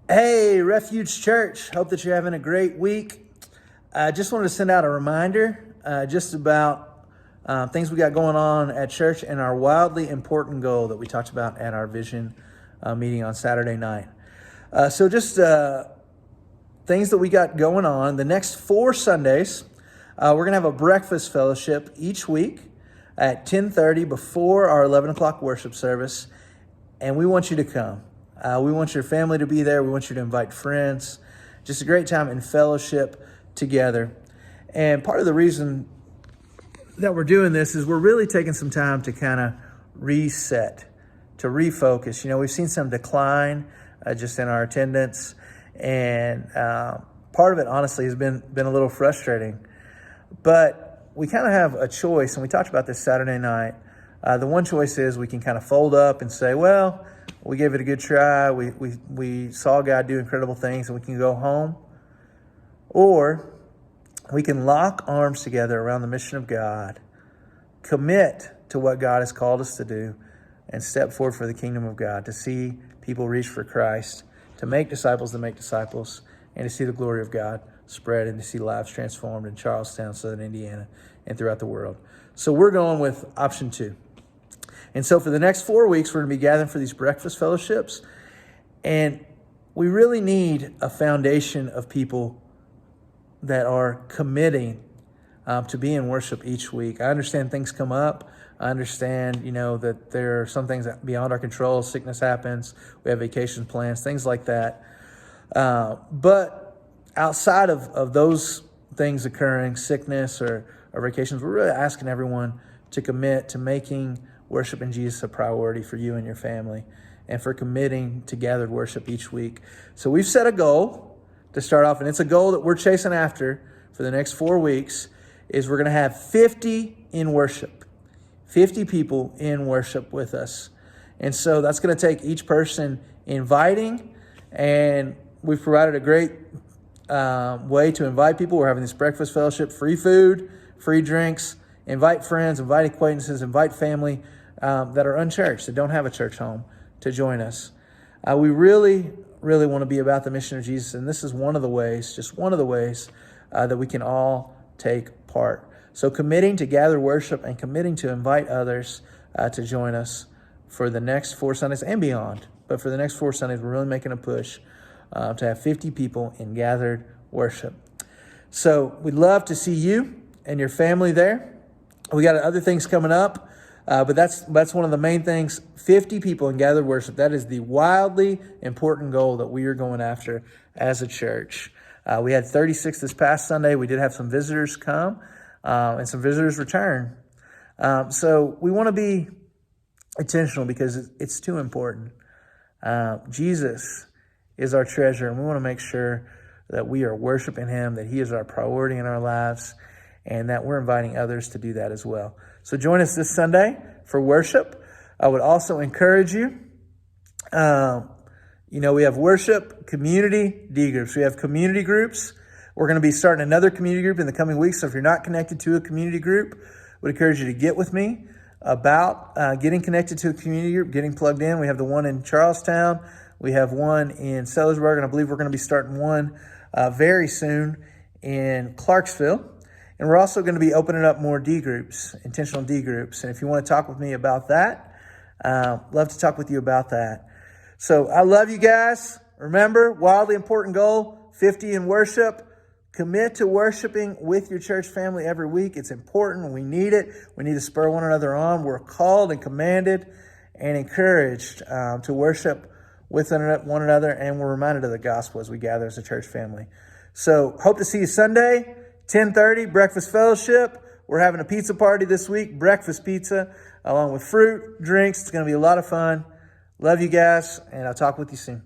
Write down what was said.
Hey, Refuge Church. Hope that you're having a great week. I just wanted to send out a reminder just about things we got going on at church and our wildly important goal that we talked about at our vision meeting on Saturday night. So just things that we got going on. The next 4 Sundays, we're going to have a breakfast fellowship each week at 10:30 before our 11 o'clock worship service. And we want you to come. We want your family to be there. We want you to invite friends. Just a great time in fellowship together. And part of the reason that we're doing this is we're really taking some time to kind of reset, to refocus. You know, we've seen some decline just in our attendance. And part of it, honestly, has been a little frustrating. But we kind of have a choice, and we talked about this Saturday night. The one choice is we can kind of fold up and say, well, we gave it a good try. We saw God do incredible things, and we can go home. Or we can lock arms together around the mission of God, commit to what God has called us to do, and step forward for the kingdom of God, to see people reach for Christ, to make disciples that make disciples, and to see the glory of God spread and to see lives transformed in Charlestown, Southern Indiana, and throughout the world. So we're going with option 2. And so for the next 4 weeks, we're going to be gathering for these breakfast fellowships. And we really need a foundation of people that are committing to be in worship each week. I understand things come up. I understand, that there are some things that beyond our control. Sickness happens. We have vacation plans, things like that. But outside of those things occurring, sickness or vacations, we're really asking everyone to commit to making worship in Jesus a priority for you and your family, and for committing to gathered worship each week. So we've set a goal to start off, and it's a goal that we're chasing after for the next 4 weeks, is we're going to have 50 in worship, 50 people in worship with us. And so that's going to take each person inviting, and we've provided a great way to invite people. We're having this breakfast fellowship, free food, free drinks. Invite friends, invite acquaintances, invite family that are unchurched, that don't have a church home, to join us. We really, really want to be about the mission of Jesus, and this is one of the ways, just one of the ways that we can all take part. So committing to gather worship and committing to invite others to join us for the next 4 Sundays and beyond. But for the next 4 Sundays, we're really making a push to have 50 people in gathered worship. So we'd love to see you and your family there. We got other things coming up, but that's one of the main things. 50 people in gathered worship. That is the wildly important goal that we are going after as a church. We had 36 this past Sunday. We did have some visitors come and some visitors return. So we want to be intentional because it's too important. Jesus is our treasure, and we want to make sure that we are worshiping him, that he is our priority in our lives, and that we're inviting others to do that as well. So join us this Sunday for worship. I would also encourage you, we have worship, community, D groups. We have community groups. We're going to be starting another community group in the coming weeks. So if you're not connected to a community group, I would encourage you to get with me about getting connected to a community group, getting plugged in. We have the one in Charlestown. We have one in Sellersburg, and I believe we're going to be starting one very soon in Clarksville. And we're also going to be opening up more D groups, intentional D groups. And if you want to talk with me about that, love to talk with you about that. So I love you guys. Remember, wildly important goal, 50 in worship. Commit to worshiping with your church family every week. It's important. We need it. We need to spur one another on. We're called and commanded and encouraged to worship with one another. And we're reminded of the gospel as we gather as a church family. So hope to see you Sunday. 10:30, breakfast fellowship. We're having a pizza party this week, breakfast pizza, along with fruit, drinks. It's going to be a lot of fun. Love you guys, and I'll talk with you soon.